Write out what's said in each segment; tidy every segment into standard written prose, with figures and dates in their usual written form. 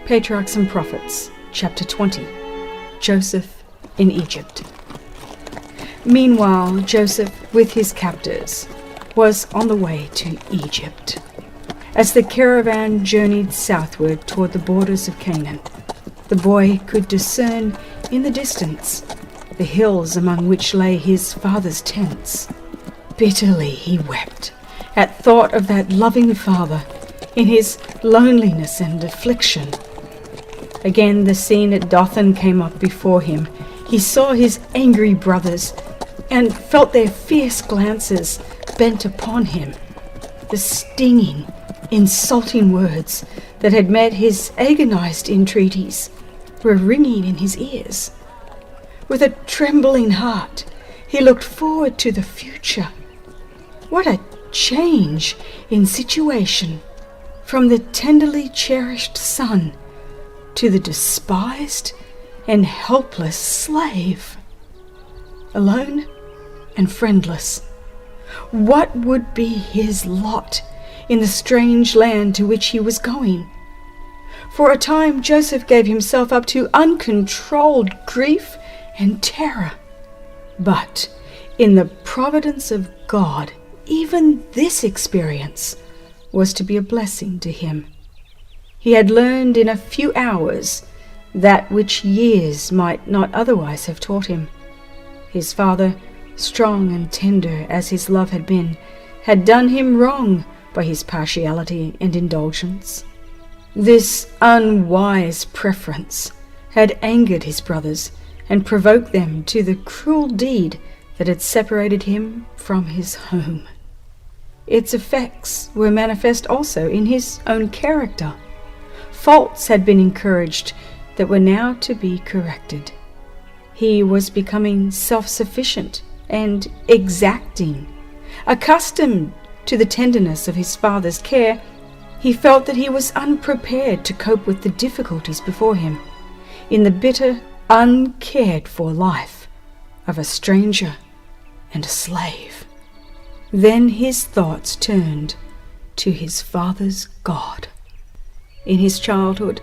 Patriarchs and Prophets, chapter 20. Joseph in Egypt. Meanwhile, Joseph, with his captors, was on the way to Egypt. As the caravan journeyed southward toward the borders of Canaan, the boy could discern in the distance the hills among which lay his father's tents. Bitterly he wept at thought of that loving father in his loneliness and affliction. Again the scene at Dothan came up before him. He saw his angry brothers and felt their fierce glances bent upon him. The stinging, insulting words that had met his agonized entreaties were ringing in his ears. With a trembling heart, he looked forward to the future. What a change in situation from the tenderly cherished son to the despised and helpless slave. Alone and friendless, what would be his lot in the strange land to which he was going? For a time Joseph gave himself up to uncontrolled grief and terror. But in the providence of God, even this experience was to be a blessing to him. He had learned in a few hours that which years might not otherwise have taught him. His father, strong and tender as his love had been, had done him wrong by his partiality and indulgence. This unwise preference had angered his brothers and provoked them to the cruel deed that had separated him from his home. Its effects were manifest also in his own character. Faults had been encouraged that were now to be corrected. He was becoming self-sufficient and exacting. Accustomed to the tenderness of his father's care, he felt that he was unprepared to cope with the difficulties before him in the bitter, uncared-for life of a stranger and a slave. Then his thoughts turned to his father's God. In his childhood,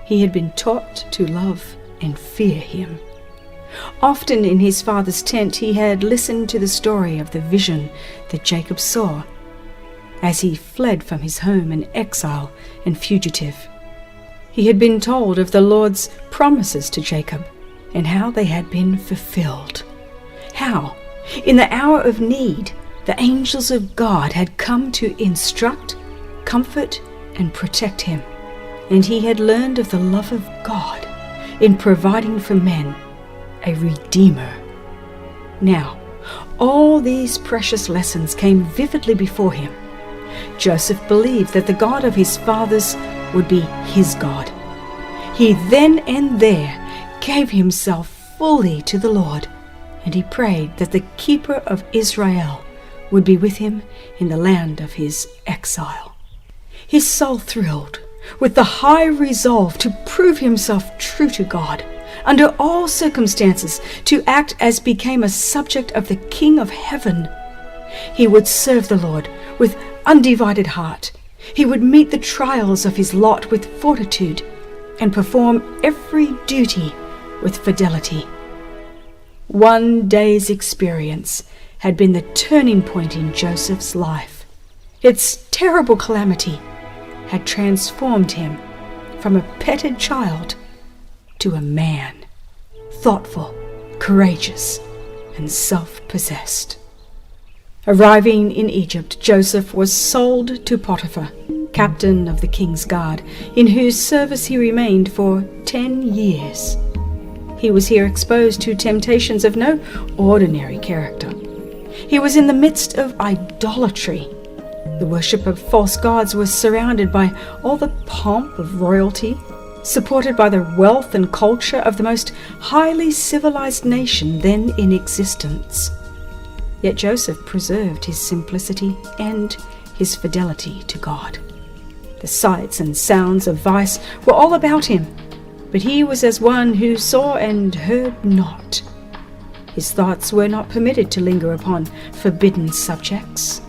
he had been taught to love and fear him. Often in his father's tent he had listened to the story of the vision that Jacob saw as he fled from his home an exile and fugitive. He had been told of the Lord's promises to Jacob and how they had been fulfilled. How, in the hour of need, the angels of God had come to instruct, comfort, and protect him. And he had learned of the love of God in providing for men a Redeemer. Now, all these precious lessons came vividly before him. Joseph believed that the God of his fathers would be his God. He then and there gave himself fully to the Lord, and he prayed that the keeper of Israel would be with him in the land of his exile. His soul thrilled with the high resolve to prove himself true to God, under all circumstances to act as became a subject of the King of Heaven. He would serve the Lord with undivided heart. He would meet the trials of his lot with fortitude and perform every duty with fidelity. One day's experience had been the turning point in Joseph's life. Its terrible calamity had transformed him from a petted child to a man, thoughtful, courageous, and self-possessed. Arriving in Egypt, Joseph was sold to Potiphar, captain of the king's guard, in whose service he remained for 10 years. He was here exposed to temptations of no ordinary character. He was in the midst of idolatry. The worship of false gods was surrounded by all the pomp of royalty, supported by the wealth and culture of the most highly civilized nation then in existence. Yet Joseph preserved his simplicity and his fidelity to God. The sights and sounds of vice were all about him, but he was as one who saw and heard not. His thoughts were not permitted to linger upon forbidden subjects.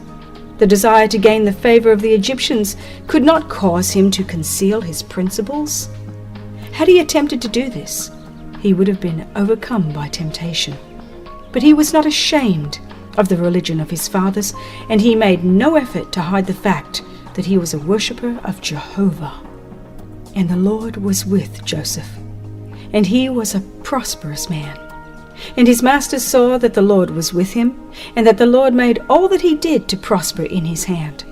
The desire to gain the favor of the Egyptians could not cause him to conceal his principles. Had he attempted to do this, he would have been overcome by temptation. But he was not ashamed of the religion of his fathers, and he made no effort to hide the fact that he was a worshipper of Jehovah. And the Lord was with Joseph, and he was a prosperous man. And his masters saw that the Lord was with him, and that the Lord made all that he did to prosper in his hand.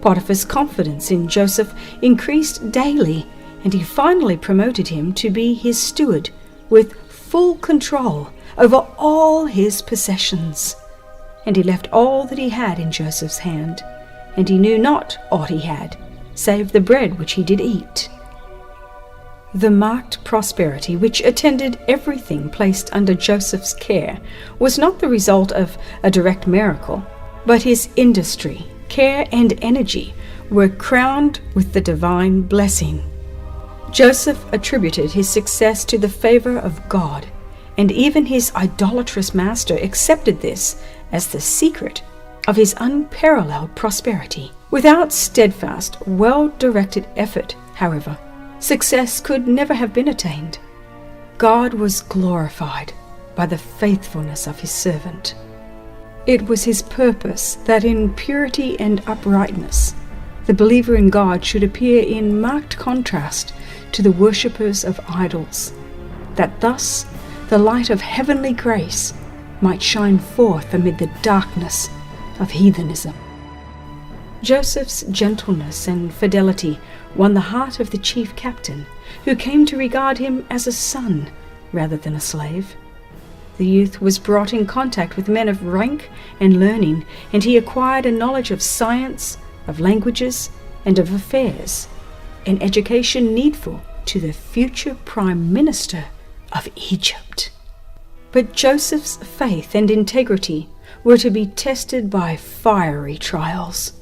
Potiphar's confidence in Joseph increased daily, and he finally promoted him to be his steward, with full control over all his possessions. And he left all that he had in Joseph's hand, and he knew not aught he had, save the bread which he did eat. The marked prosperity which attended everything placed under Joseph's care was not the result of a direct miracle, but his industry, care, and energy were crowned with the divine blessing. Joseph attributed his success to the favor of God, and even his idolatrous master accepted this as the secret of his unparalleled prosperity. Without steadfast, well-directed effort, however, success could never have been attained. God was glorified by the faithfulness of his servant. It was his purpose that in purity and uprightness, the believer in God should appear in marked contrast to the worshippers of idols, that thus the light of heavenly grace might shine forth amid the darkness of heathenism. Joseph's gentleness and fidelity won the heart of the chief captain, who came to regard him as a son rather than a slave. The youth was brought in contact with men of rank and learning, and he acquired a knowledge of science, of languages, and of affairs, an education needful to the future prime minister of Egypt. But Joseph's faith and integrity were to be tested by fiery trials.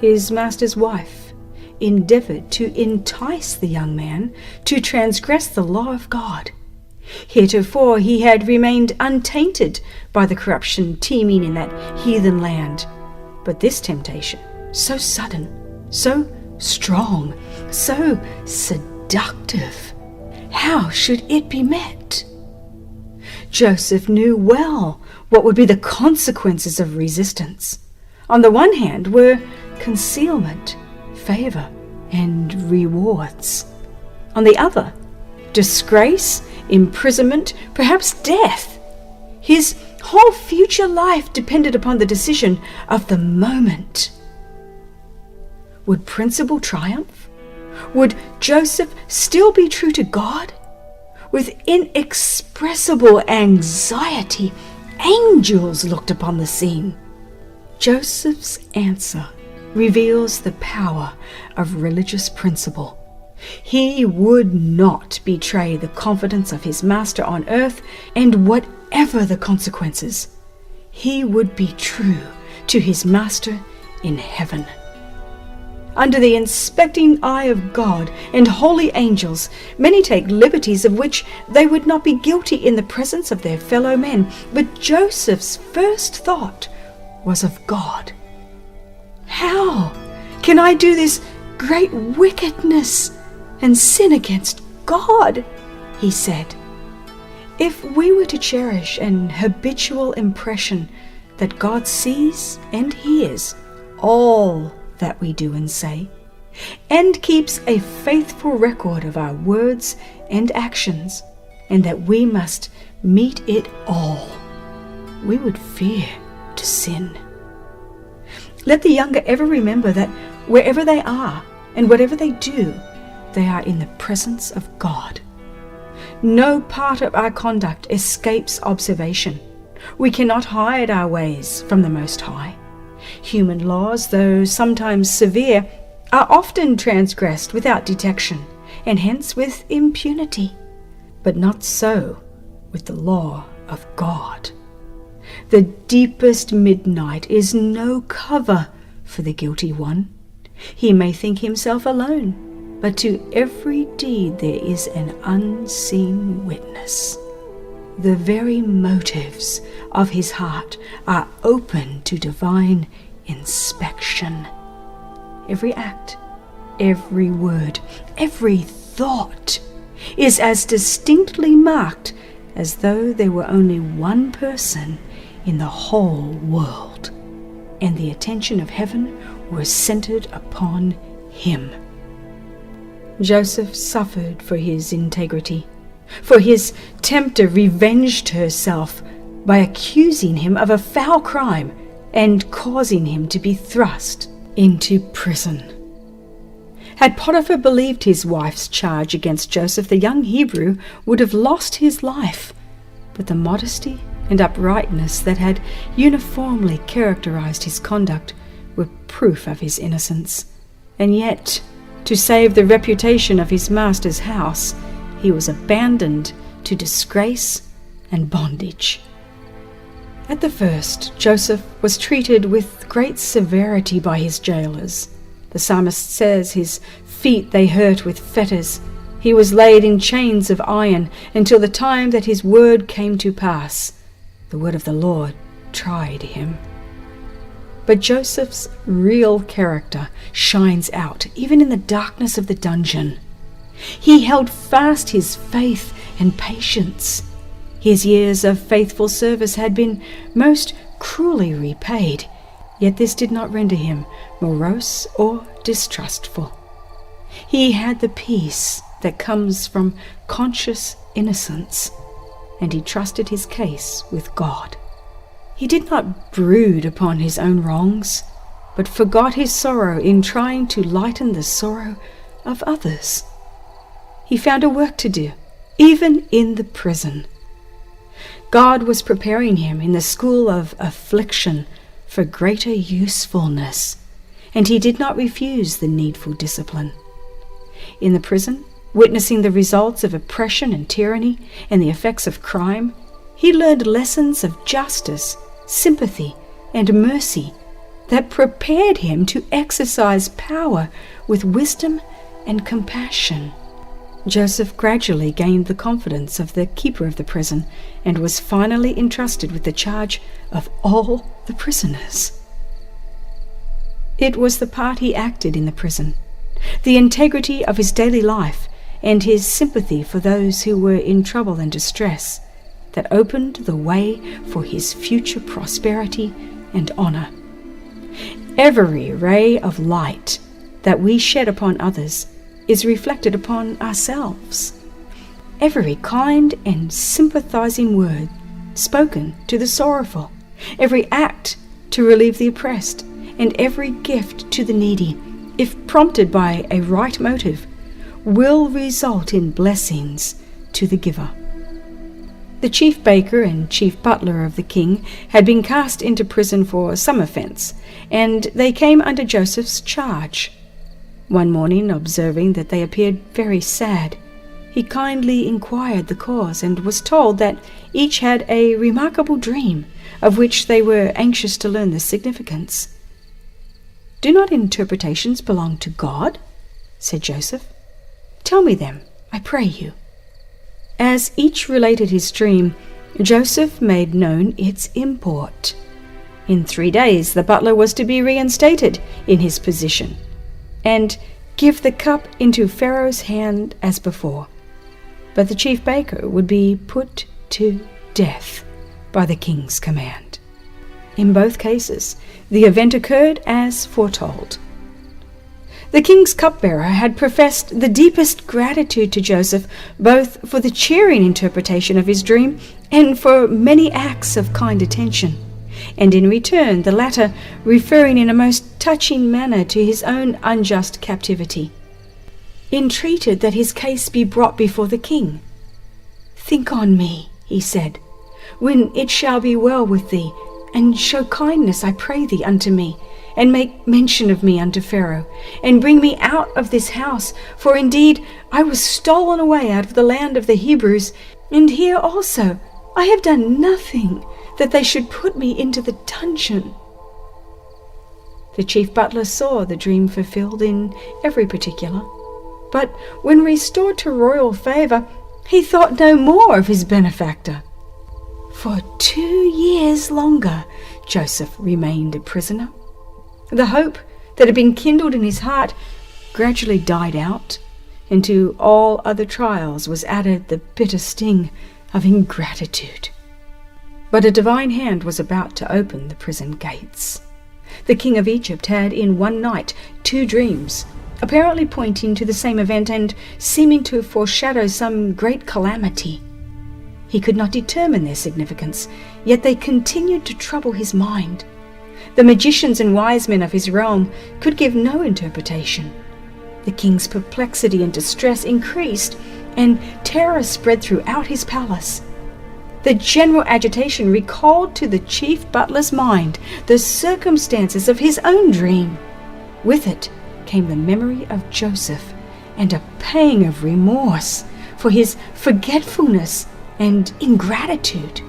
His master's wife endeavored to entice the young man to transgress the law of God. Heretofore he had remained untainted by the corruption teeming in that heathen land. But this temptation, so sudden, so strong, so seductive, how should it be met? Joseph knew well what would be the consequences of resistance. On the one hand were concealment, favor, and rewards. On the other, disgrace, imprisonment, perhaps death. His whole future life depended upon the decision of the moment. Would principle triumph? Would Joseph still be true to God? With inexpressible anxiety, angels looked upon the scene. Joseph's answer reveals the power of religious principle. He would not betray the confidence of his master on earth, and whatever the consequences, he would be true to his master in heaven. Under the inspecting eye of God and holy angels, many take liberties of which they would not be guilty in the presence of their fellow men. But Joseph's first thought was of God. How can I do this great wickedness and sin against God? He said. If we were to cherish an habitual impression that God sees and hears all that we do and say, and keeps a faithful record of our words and actions, and that we must meet it all, we would fear to sin. Let the younger ever remember that wherever they are and whatever they do, they are in the presence of God. No part of our conduct escapes observation. We cannot hide our ways from the Most High. Human laws, though sometimes severe, are often transgressed without detection, and hence with impunity. But not so with the law of God. The deepest midnight is no cover for the guilty one. He may think himself alone, but to every deed there is an unseen witness. The very motives of his heart are open to divine inspection. Every act, every word, every thought is as distinctly marked as though there were only one person in the whole world, and the attention of heaven was centered upon him. Joseph suffered for his integrity, for his tempter revenged herself by accusing him of a foul crime and causing him to be thrust into prison. Had Potiphar believed his wife's charge against Joseph, the young Hebrew would have lost his life, but the modesty and uprightness that had uniformly characterized his conduct were proof of his innocence. And yet, to save the reputation of his master's house, he was abandoned to disgrace and bondage. At the first, Joseph was treated with great severity by his jailers. The psalmist says his feet they hurt with fetters. He was laid in chains of iron until the time that his word came to pass. The word of the Lord tried him. But Joseph's real character shines out even in the darkness of the dungeon. He held fast his faith and patience. His years of faithful service had been most cruelly repaid, yet this did not render him morose or distrustful. He had the peace that comes from conscious innocence, and he trusted his case with God. He did not brood upon his own wrongs, but forgot his sorrow in trying to lighten the sorrow of others. He found a work to do, even in the prison. God was preparing him in the school of affliction for greater usefulness, and he did not refuse the needful discipline. In the prison, witnessing the results of oppression and tyranny and the effects of crime, he learned lessons of justice, sympathy, and mercy that prepared him to exercise power with wisdom and compassion. Joseph gradually gained the confidence of the keeper of the prison and was finally entrusted with the charge of all the prisoners. It was the part he acted in the prison, the integrity of his daily life, and his sympathy for those who were in trouble and distress that opened the way for his future prosperity and honor. Every ray of light that we shed upon others is reflected upon ourselves. Every kind and sympathizing word spoken to the sorrowful, every act to relieve the oppressed, and every gift to the needy, if prompted by a right motive, will result in blessings to the giver. The chief baker and chief butler of the king had been cast into prison for some offense, and they came under Joseph's charge. One morning, observing that they appeared very sad, he kindly inquired the cause, and was told that each had a remarkable dream, of which they were anxious to learn the significance. "Do not interpretations belong to God?" said Joseph. "Tell me them, I pray you." As each related his dream, Joseph made known its import. In 3 days the butler was to be reinstated in his position, and give the cup into Pharaoh's hand as before. But the chief baker would be put to death by the king's command. In both cases, the event occurred as foretold. The king's cupbearer had professed the deepest gratitude to Joseph, both for the cheering interpretation of his dream and for many acts of kind attention, and in return the latter referring in a most touching manner to his own unjust captivity, entreated that his case be brought before the king. "Think on me," he said, "when it shall be well with thee, and show kindness, I pray thee, unto me, and make mention of me unto Pharaoh, and bring me out of this house, for indeed I was stolen away out of the land of the Hebrews, and here also I have done nothing that they should put me into the dungeon." The chief butler saw the dream fulfilled in every particular, but when restored to royal favor, he thought no more of his benefactor. For 2 years longer Joseph remained a prisoner. The hope that had been kindled in his heart gradually died out, and to all other trials was added the bitter sting of ingratitude. But a divine hand was about to open the prison gates. The king of Egypt had in one night 2 dreams, apparently pointing to the same event and seeming to foreshadow some great calamity. He could not determine their significance, yet they continued to trouble his mind. The magicians and wise men of his realm could give no interpretation. The king's perplexity and distress increased, and terror spread throughout his palace. The general agitation recalled to the chief butler's mind the circumstances of his own dream. With it came the memory of Joseph and a pang of remorse for his forgetfulness and ingratitude.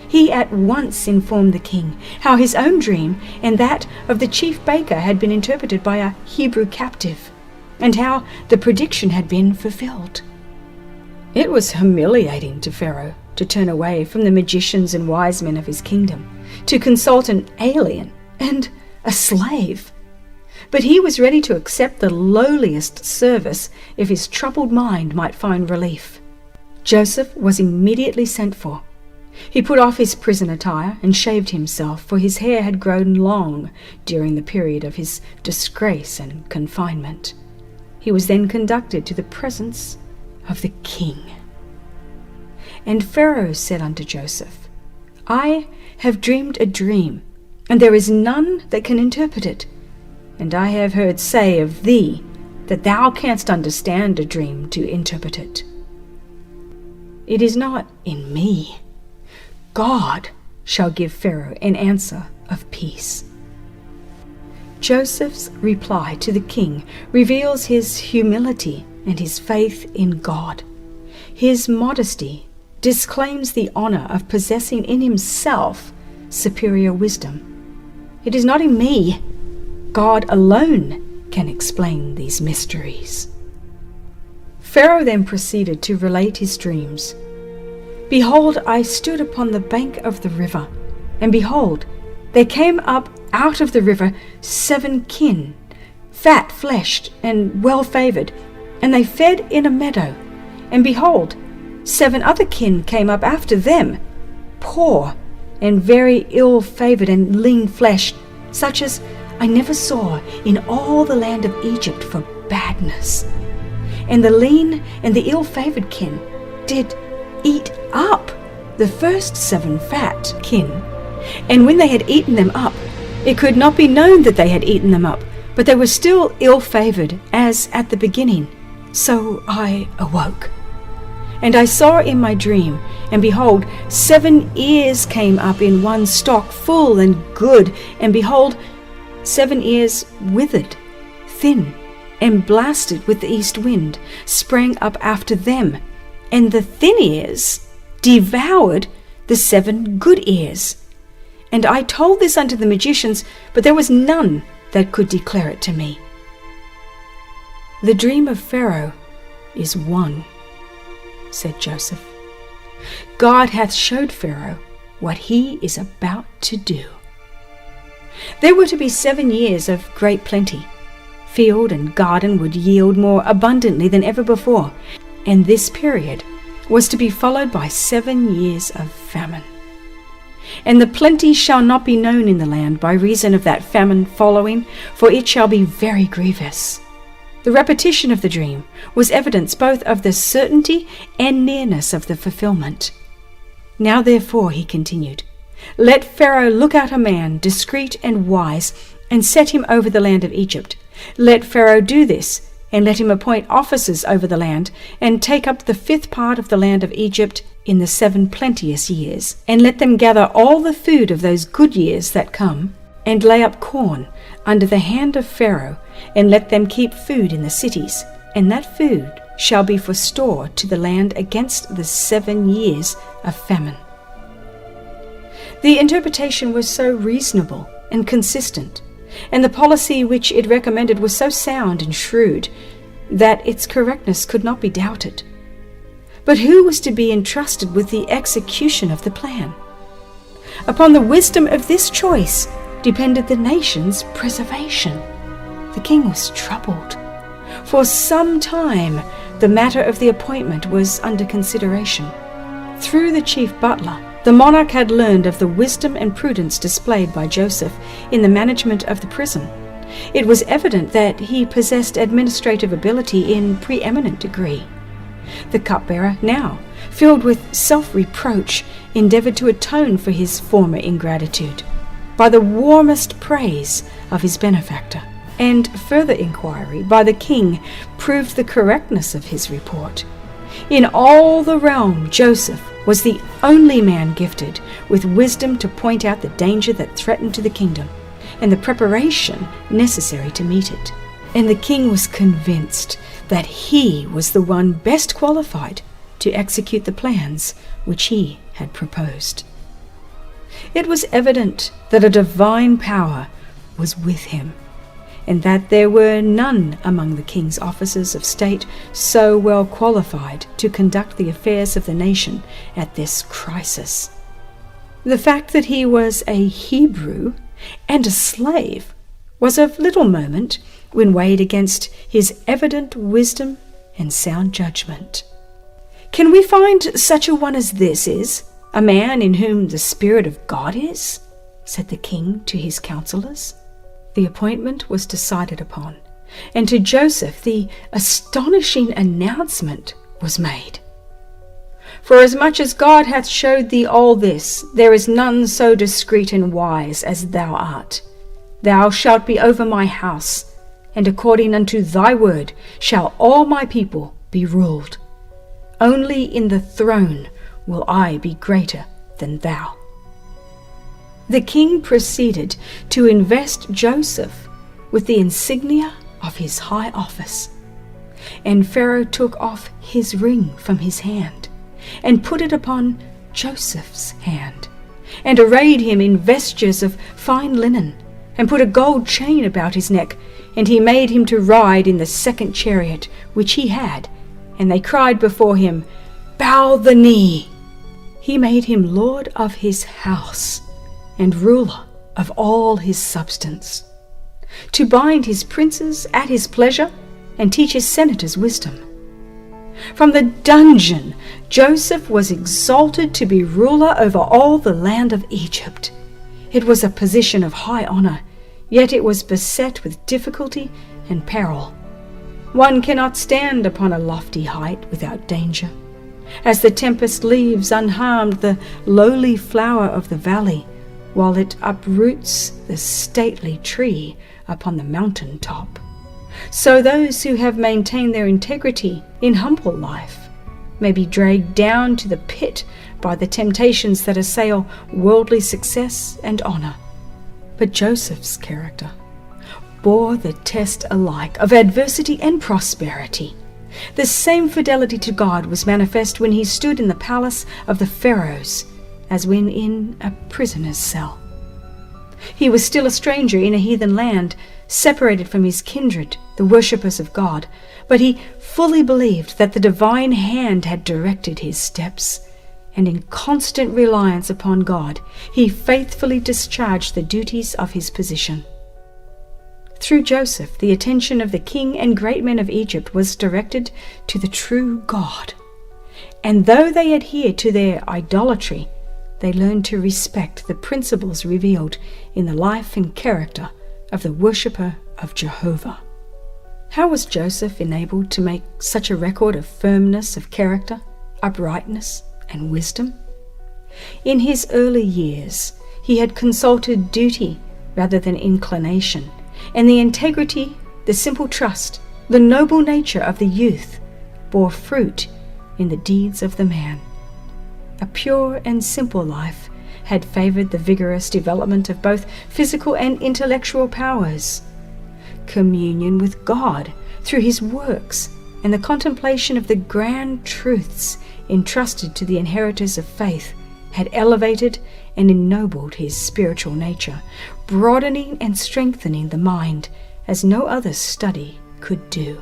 He at once informed the king how his own dream and that of the chief baker had been interpreted by a Hebrew captive, and how the prediction had been fulfilled. It was humiliating to Pharaoh to turn away from the magicians and wise men of his kingdom, to consult an alien and a slave. But he was ready to accept the lowliest service if his troubled mind might find relief. Joseph was immediately sent for. He put off his prison attire and shaved himself, for his hair had grown long during the period of his disgrace and confinement. He was then conducted to the presence of the king. And Pharaoh said unto Joseph, I have dreamed a dream, and there is none that can interpret it. And I have heard say of thee, that thou canst understand a dream to interpret it. It is not in me. God shall give Pharaoh an answer of peace. Joseph's reply to the king reveals his humility and his faith in God. His modesty disclaims the honor of possessing in himself superior wisdom. It is not in me. God alone can explain these mysteries. Pharaoh then proceeded to relate his dreams. Behold, I stood upon the bank of the river, and behold, there came up out of the river 7 kin, fat-fleshed and well-favored, and they fed in a meadow. And behold, 7 other kin came up after them, poor and very ill-favored and lean-fleshed, such as I never saw in all the land of Egypt for badness. And the lean and the ill-favored kin did eat up the first 7 fat kin. And when they had eaten them up, it could not be known that they had eaten them up, but they were still ill-favored as at the beginning. So I awoke. And I saw in my dream, and behold, 7 ears came up in one stalk, full and good, and behold, 7 ears withered, thin, and blasted with the east wind, sprang up after them, and the thin ears devoured the 7 good ears. And I told this unto the magicians, but there was none that could declare it to me. The dream of Pharaoh is one, said Joseph. God hath showed Pharaoh what he is about to do. There were to be 7 years of great plenty. Field and garden would yield more abundantly than ever before, and this period was to be followed by 7 years of famine. And the plenty shall not be known in the land by reason of that famine following, for it shall be very grievous. The repetition of the dream was evidence both of the certainty and nearness of the fulfillment. Now therefore, he continued, let Pharaoh look out a man discreet and wise, and set him over the land of Egypt. Let Pharaoh do this, and let him appoint officers over the land, and take up the 5th part of the land of Egypt in the 7 plenteous years, and let them gather all the food of those good years that come, and lay up corn under the hand of Pharaoh, and let them keep food in the cities, and that food shall be for store to the land against the 7 years of famine. The interpretation was so reasonable and consistent, and the policy which it recommended was so sound and shrewd, that its correctness could not be doubted. But who was to be entrusted with the execution of the plan? Upon the wisdom of this choice depended the nation's preservation. The king was troubled, For some time, the matter of the appointment was under consideration. Through the chief butler, the monarch had learned of the wisdom and prudence displayed by Joseph in the management of the prison. It was evident that he possessed administrative ability in preeminent degree. The cupbearer, now, filled with self-reproach, endeavored to atone for his former ingratitude by the warmest praise of his benefactor, and further inquiry by the king proved the correctness of his report. In all the realm, Joseph was the only man gifted with wisdom to point out the danger that threatened to the kingdom, and the preparation necessary to meet it. And the king was convinced that he was the one best qualified to execute the plans which he had proposed. It was evident that a divine power was with him, and that there were none among the king's officers of state so well qualified to conduct the affairs of the nation at this crisis. The fact that he was a Hebrew and a slave was of little moment when weighed against his evident wisdom and sound judgment. Can we find such a one as this is, a man in whom the Spirit of God is? Said the king to his counselors. The appointment was decided upon, and to Joseph the astonishing announcement was made. Forasmuch as God hath showed thee all this, there is none so discreet and wise as thou art. Thou shalt be over my house, and according unto thy word shall all my people be ruled. Only in the throne will I be greater than thou. The king proceeded to invest Joseph with the insignia of his high office. And Pharaoh took off his ring from his hand, and put it upon Joseph's hand, and arrayed him in vestures of fine linen, and put a gold chain about his neck, and he made him to ride in the second chariot which he had, and they cried before him, Bow the knee. He made him lord of his house, and ruler of all his substance, to bind his princes at his pleasure, and teach his senators wisdom. From the dungeon, Joseph was exalted to be ruler over all the land of Egypt. It was a position of high honor, yet it was beset with difficulty and peril. One cannot stand upon a lofty height without danger. As the tempest leaves unharmed the lowly flower of the valley, while it uproots the stately tree upon the mountain top, so those who have maintained their integrity in humble life may be dragged down to the pit by the temptations that assail worldly success and honor. But Joseph's character bore the test alike of adversity and prosperity. The same fidelity to God was manifest when he stood in the palace of the Pharaohs as when in a prisoner's cell. He was still a stranger in a heathen land, separated from his kindred, the worshippers of God, but he fully believed that the divine hand had directed his steps, and in constant reliance upon God, he faithfully discharged the duties of his position. Through Joseph, the attention of the king and great men of Egypt was directed to the true God, and though they adhered to their idolatry, they learned to respect the principles revealed in the life and character of the worshipper of Jehovah. How was Joseph enabled to make such a record of firmness of character, uprightness, and wisdom? In his early years, he had consulted duty rather than inclination, and the integrity, the simple trust, the noble nature of the youth bore fruit in the deeds of the man. A pure and simple life had favored the vigorous development of both physical and intellectual powers. Communion with God through his works and the contemplation of the grand truths entrusted to the inheritors of faith had elevated and ennobled his spiritual nature, broadening and strengthening the mind as no other study could do.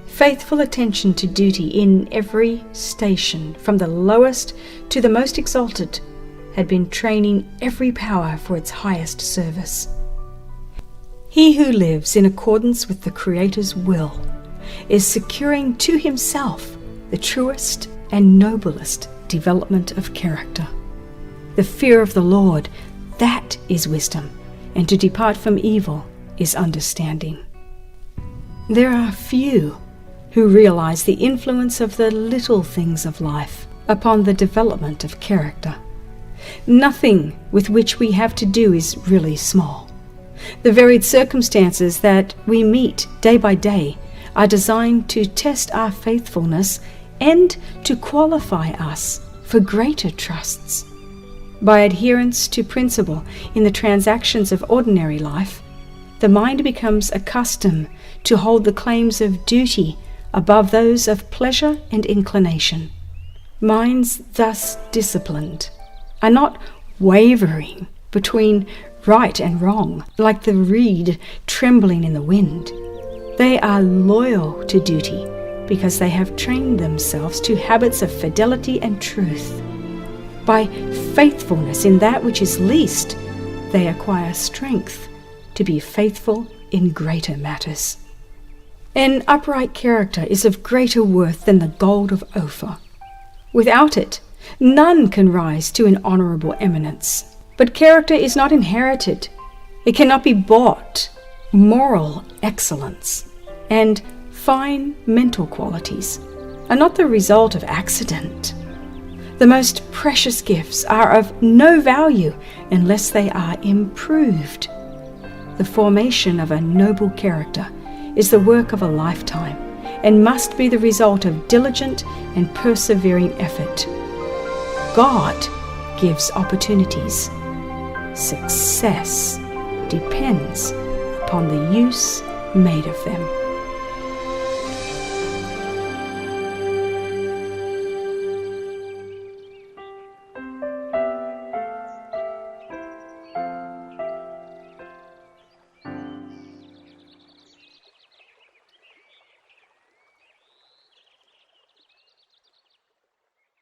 Faithful attention to duty in every station, from the lowest to the most exalted, had been training every power for its highest service. He who lives in accordance with the Creator's will is securing to himself the truest and noblest development of character. The fear of the Lord, that is wisdom, and to depart from evil is understanding. There are few who realize the influence of the little things of life upon the development of character. Nothing with which we have to do is really small. The varied circumstances that we meet day by day are designed to test our faithfulness and to qualify us for greater trusts. By adherence to principle in the transactions of ordinary life, the mind becomes accustomed to hold the claims of duty above those of pleasure and inclination. Minds thus disciplined are not wavering between right and wrong, like the reed trembling in the wind. They are loyal to duty because they have trained themselves to habits of fidelity and truth. By faithfulness in that which is least, they acquire strength to be faithful in greater matters. An upright character is of greater worth than the gold of Ophir. Without it, none can rise to an honorable eminence. But character is not inherited. It cannot be bought. Moral excellence and fine mental qualities are not the result of accident. The most precious gifts are of no value unless they are improved. The formation of a noble character is the work of a lifetime and must be the result of diligent and persevering effort. God gives opportunities. Success depends upon the use made of them.